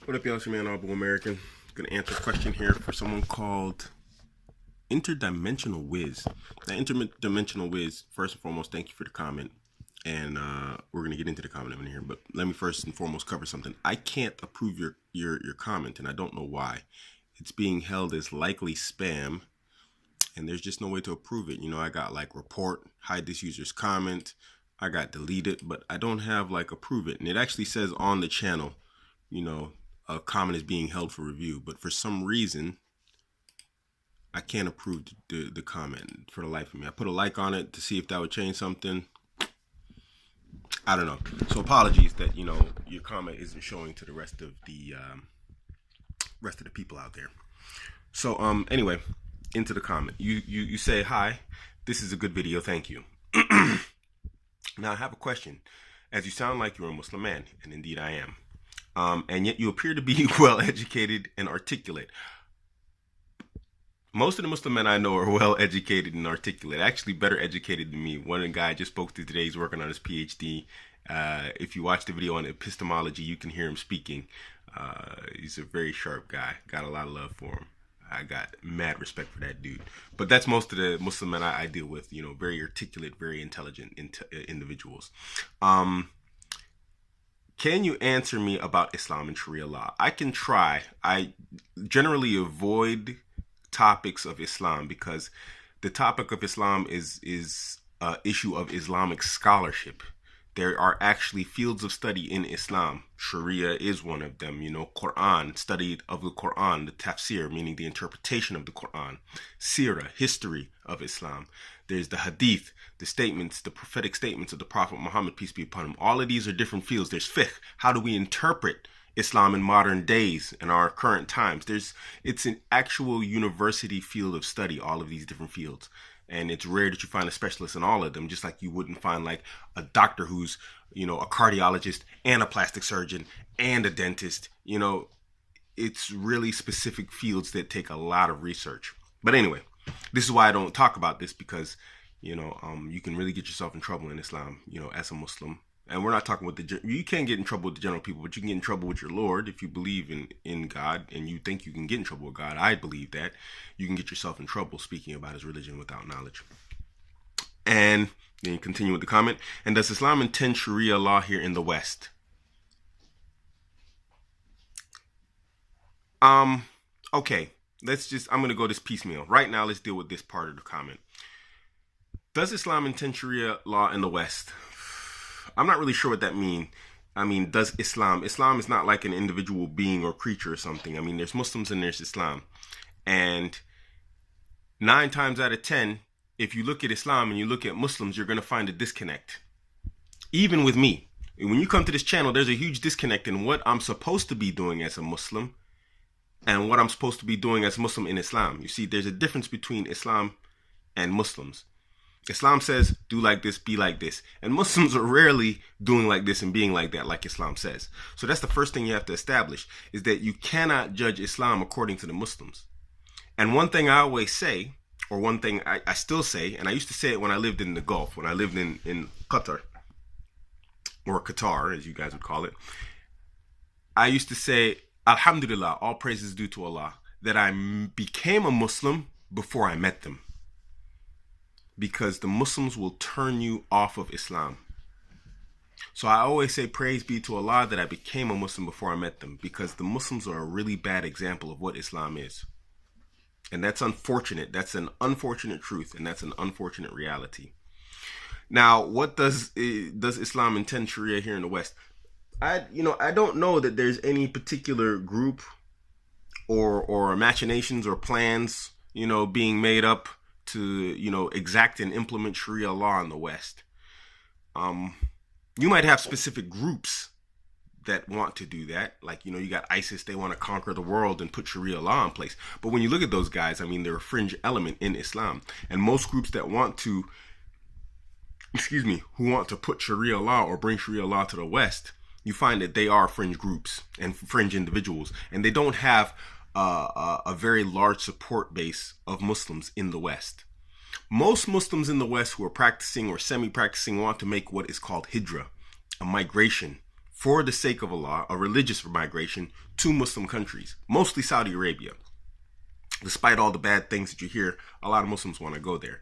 What up, y'all? It's your man, Abuamerican. Gonna answer a question here for someone called InterdimensionalWiz. Now, InterdimensionalWiz, first and foremost, thank you for the comment. And we're gonna get into the comment in here. But let me first and foremost cover something. I can't approve your comment, and I don't know why. It's being held as likely spam, and there's just no way to approve it. You know, I got like report, hide this user's comment. I got delete it, but I don't have like approve it. And it actually says on the channel, you know, a comment is being held for review, but for some reason I can't approve the comment for the life of me. I put a like on it to see if that would change something. I don't know. So apologies that, you know, your comment isn't showing to the rest of the people out there. So anyway, into the comment. You say, hi, this is a good video, thank you. Now I have a question. As you sound like you're a Muslim man, and indeed I am. And yet you appear to be well educated and articulate. Most of the Muslim men I know are well educated and articulate, actually better educated than me. One guy I just spoke to today, he's working on his PhD. If you watch the video on epistemology, you can hear him speaking. He's a very sharp guy. Got a lot of love for him. I got mad respect for that dude. But that's most of the Muslim men I deal with, you know, very articulate, very intelligent individuals. Can you answer me about Islam and Sharia law? I can try. I generally avoid topics of Islam because the topic of Islam is an issue of Islamic scholarship. There are actually fields of study in Islam. Sharia is one of them. You know, Quran, study of the Quran, the tafsir, meaning the interpretation of the Quran. Sirah, history of Islam. There's the hadith, the statements, the prophetic statements of the Prophet Muhammad, peace be upon him. All of these are different fields. There's fiqh. How do we interpret Islam in modern days, in our current times? It's an actual university field of study, all of these different fields. And it's rare that you find a specialist in all of them, just like you wouldn't find like a doctor who's, you know, a cardiologist and a plastic surgeon and a dentist. You know, it's really specific fields that take a lot of research. But anyway, this is why I don't talk about this, because, you know, you can really get yourself in trouble in Islam, you know, as a Muslim. And we're not talking with you can't get in trouble with the general people, but you can get in trouble with your Lord if you believe in God and you think you can get in trouble with God. I believe that you can get yourself in trouble speaking about his religion without knowledge. And then you continue with the comment. And does Islam intend Sharia law here in the West? Okay, I'm going to go this piecemeal. Right now, let's deal with this part of the comment. Does Islam intend Sharia law in the West? I'm not really sure what that means. I mean, does Islam is not like an individual being or creature or something. I mean, there's Muslims and there's Islam. And 9 times out of 10, if you look at Islam and you look at Muslims, you're going to find a disconnect. Even with me. When you come to this channel, there's a huge disconnect in what I'm supposed to be doing as a Muslim and what I'm supposed to be doing as a Muslim in Islam. You see, there's a difference between Islam and Muslims. Islam says, do like this, be like this. And Muslims are rarely doing like this and being like that, like Islam says. So that's the first thing you have to establish, is that you cannot judge Islam according to the Muslims. And one thing I always say, or one thing I still say, and I used to say it when I lived in the Gulf, when I lived in Qatar, or Qatar, as you guys would call it. I used to say, Alhamdulillah, all praise is due to Allah, that I became a Muslim before I met them. Because the Muslims will turn you off of Islam. So I always say praise be to Allah that I became a Muslim before I met them, because the Muslims are a really bad example of what Islam is. And that's unfortunate. That's an unfortunate truth, and that's an unfortunate reality. Now, what does Islam intend Sharia here in the West? I don't know that there's any particular group or machinations or plans, you know, being made up to, you know, exact and implement Sharia law in the West. You might have specific groups that want to do that. Like, you know, you got ISIS, they want to conquer the world and put Sharia law in place. But when you look at those guys, I mean, they're a fringe element in Islam. And most groups that want to, who want to put Sharia law or bring Sharia law to the West, you find that they are fringe groups and fringe individuals. And they don't have a very large support base of Muslims in the West. Most Muslims in the West who are practicing or semi-practicing want to make what is called hijrah, a migration for the sake of Allah, a religious migration to Muslim countries, mostly Saudi Arabia. Despite all the bad things that you hear, a lot of Muslims want to go there.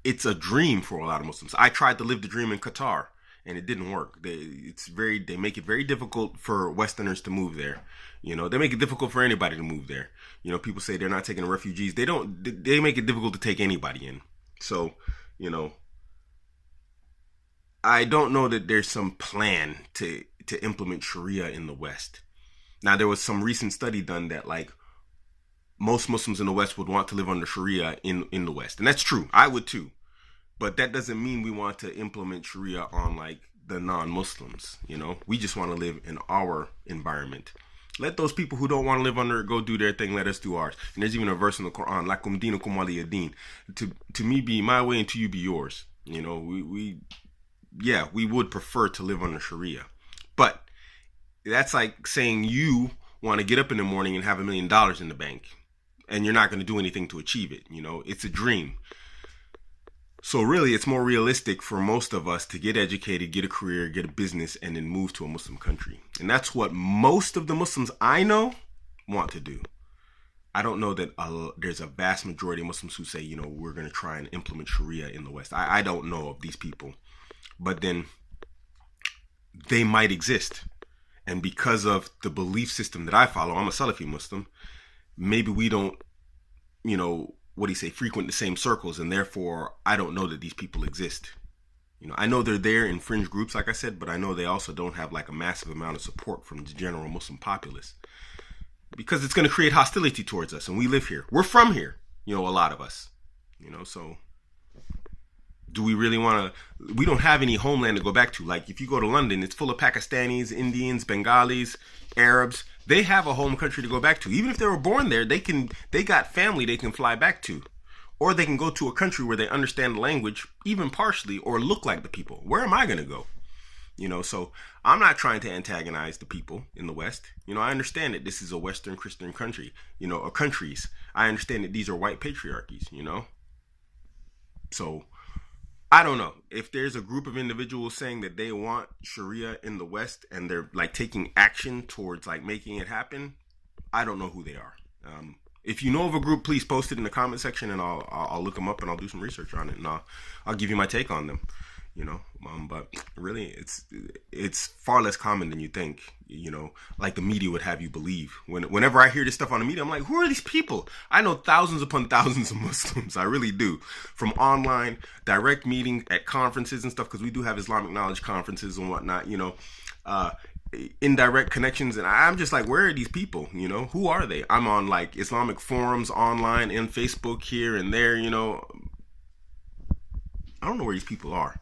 It's a dream for a lot of Muslims. I tried to live the dream in Qatar, and it didn't work. They make it very difficult for Westerners to move there. You know, they make it difficult for anybody to move there. You know, people say they're not taking refugees. They make it difficult to take anybody in. So, you know, I don't know that there's some plan to implement Sharia in the West. Now, there was some recent study done that, like, most Muslims in the West would want to live under Sharia in the West. And that's true. I would too. But that doesn't mean we want to implement Sharia on, like, the non-Muslims. You know, we just want to live in our environment. Let those people who don't want to live under it go do their thing. Let us do ours. And there's even a verse in the Quran, Lakum dinukum waliya din. To me be my way and to you be yours. You know, we would prefer to live under Sharia. But that's like saying you want to get up in the morning and have $1 million in the bank, and you're not going to do anything to achieve it. You know, it's a dream. So really, it's more realistic for most of us to get educated, get a career, get a business, and then move to a Muslim country. And that's what most of the Muslims I know want to do. I don't know that there's a vast majority of Muslims who say, you know, we're going to try and implement Sharia in the West. I don't know of these people. But then they might exist. And because of the belief system that I follow, I'm a Salafi Muslim, maybe we don't, you know, frequent the same circles, and therefore I don't know that these people exist. You know, I know they're there in fringe groups, like I said, but I know they also don't have like a massive amount of support from the general Muslim populace, because it's going to create hostility towards us, and we live here. We're from here, you know, a lot of us, you know, so do we really want to? We don't have any homeland to go back to. Like, if you go to London, it's full of Pakistanis, Indians, Bengalis, Arabs. They have a home country to go back to. Even if they were born there, they got family they can fly back to. Or they can go to a country where they understand the language, even partially, or look like the people. Where am I going to go? You know, so I'm not trying to antagonize the people in the West. You know, I understand that this is a Western Christian country, you know, or countries. I understand that these are white patriarchies, you know. So I don't know if there's a group of individuals saying that they want Sharia in the West and they're like taking action towards like making it happen. I don't know who they are. If you know of a group, please post it in the comment section, and I'll look them up and I'll do some research on it, and I'll give you my take on them. You know, but really, it's far less common than you think. You know, like the media would have you believe. Whenever I hear this stuff on the media, I'm like, who are these people? I know thousands upon thousands of Muslims. I really do. From online, direct meeting at conferences and stuff, because we do have Islamic knowledge conferences and whatnot. You know, indirect connections, and I'm just like, where are these people? You know, who are they? I'm on like Islamic forums online and Facebook here and there. You know, I don't know where these people are.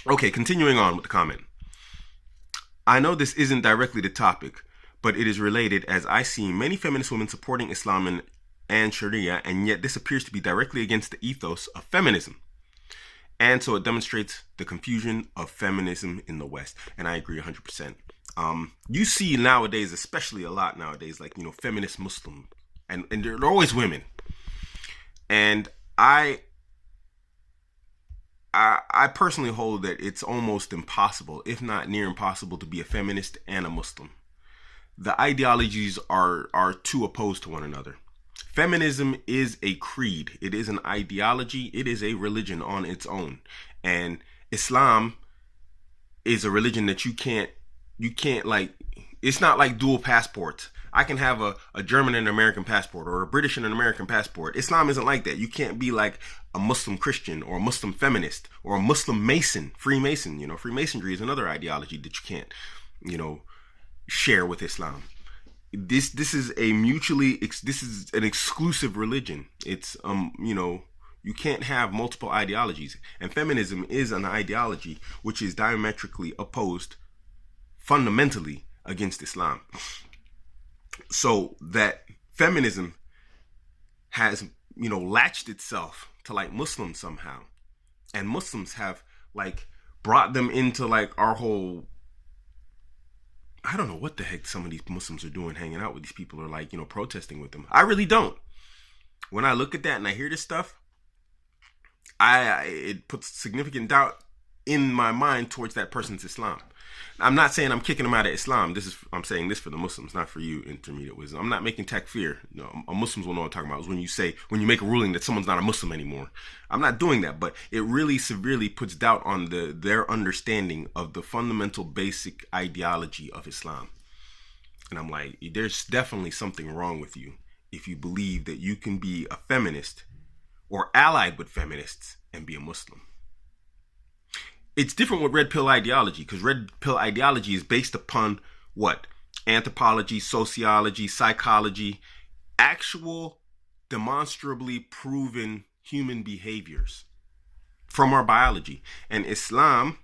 Okay, continuing on with the comment. I know this isn't directly the topic, but it is related, as I see many feminist women supporting Islam and Sharia, and yet this appears to be directly against the ethos of feminism. And so it demonstrates the confusion of feminism in the West. And I agree 100%. You see nowadays, especially a lot nowadays, like, you know, feminist Muslim, and they're always women. And I personally hold that it's almost impossible, if not near impossible, to be a feminist and a Muslim. The ideologies are too opposed to one another. Feminism is a creed. It is an ideology. It is a religion on its own. And Islam is a religion that you can't like, it's not like dual passports. I can have a German and American passport, or a British and an American passport. Islam isn't like that. You can't be like a Muslim Christian or a Muslim feminist or a Muslim Mason, Freemason. You know, Freemasonry is another ideology that you can't, you know, share with Islam. This is an exclusive religion. It's you know, you can't have multiple ideologies, and feminism is an ideology which is diametrically opposed, fundamentally against Islam. So that feminism has, you know, latched itself to like Muslims somehow, and Muslims have like brought them into like our whole, I don't know what the heck some of these Muslims are doing hanging out with these people, or like, you know, protesting with them. I really don't. When I look at that and I hear this stuff, it puts significant doubt in my mind towards that person's Islam. I'm not saying I'm kicking them out of Islam. I'm saying this for the Muslims, not for you, intermediate wisdom. I'm not making takfir. Muslims will know what I'm talking about. It's when you make a ruling that someone's not a Muslim anymore. I'm not doing that, but it really severely puts doubt on their understanding of the fundamental basic ideology of Islam. And I'm like, there's definitely something wrong with you if you believe that you can be a feminist or allied with feminists and be a Muslim. It's different with red pill ideology, because red pill ideology is based upon what? Anthropology, sociology, psychology, actual demonstrably proven human behaviors from our biology. And Islam,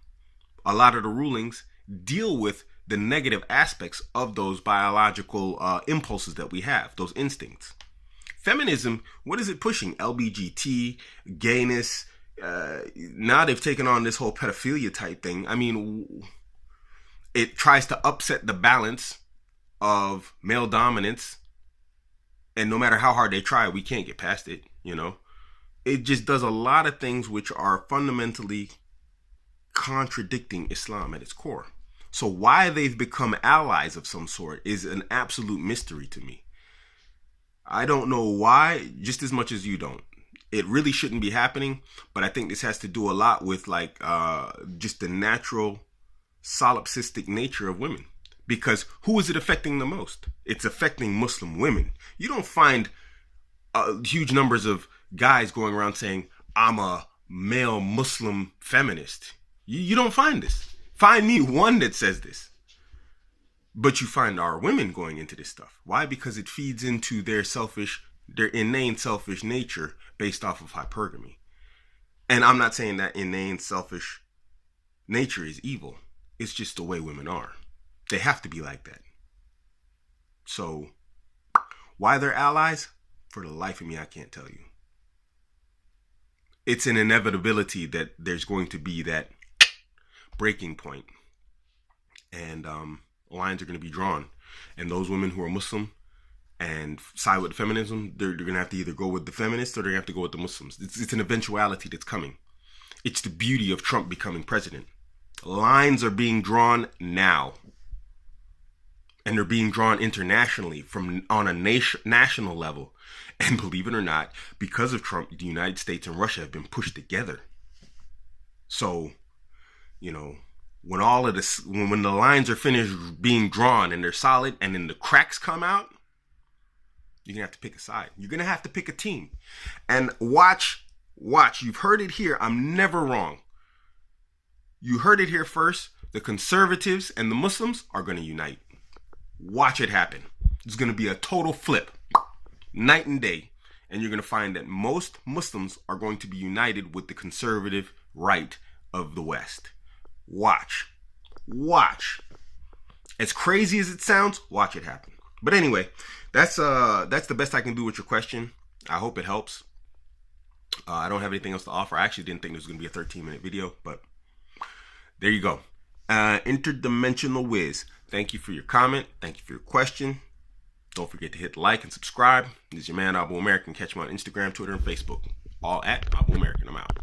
a lot of the rulings deal with the negative aspects of those biological impulses that we have, those instincts. Feminism, what is it pushing? LBGT, gayness. Now they've taken on this whole pedophilia type thing. I mean, it tries to upset the balance of male dominance, and no matter how hard they try, we can't get past it. It just does a lot of things which are fundamentally contradicting Islam at its core. So why they've become allies of some sort is an absolute mystery to me. I don't know why, just as much as you don't. It really shouldn't be happening, but I think this has to do a lot with just the natural solipsistic nature of women. Because who is it affecting the most? It's affecting Muslim women. You don't find huge numbers of guys going around saying, I'm a male Muslim feminist. You don't find this. Find me one that says this. But you find our women going into this stuff. Why? Because it feeds into their inane selfish nature based off of hypergamy. And I'm not saying that inane selfish nature is evil. It's just the way women are. They have to be like that. So why they're allies? For the life of me, I can't tell you. It's an inevitability that there's going to be that breaking point. And lines are going to be drawn. And those women who are Muslim and side with feminism, they're going to have to either go with the feminists or they're going to have to go with the Muslims. It's an eventuality that's coming. It's the beauty of Trump becoming president. Lines are being drawn now. And they're being drawn internationally on a national level. And believe it or not, because of Trump, the United States and Russia have been pushed together. So, when all of this, when the lines are finished being drawn and they're solid and then the cracks come out, you're going to have to pick a side. You're going to have to pick a team. And watch. You've heard it here. I'm never wrong. You heard it here first. The conservatives and the Muslims are going to unite. Watch it happen. It's going to be a total flip. Night and day. And you're going to find that most Muslims are going to be united with the conservative right of the West. Watch. As crazy as it sounds, watch it happen. But anyway, that's the best I can do with your question. I hope it helps. I don't have anything else to offer. I actually didn't think this was going to be a 13-minute video, but there you go. InterdimensionalWiz. Thank you for your comment. Thank you for your question. Don't forget to hit like and subscribe. This is your man, Abuamerican. Catch me on Instagram, Twitter, and Facebook. All at Abuamerican. I'm out.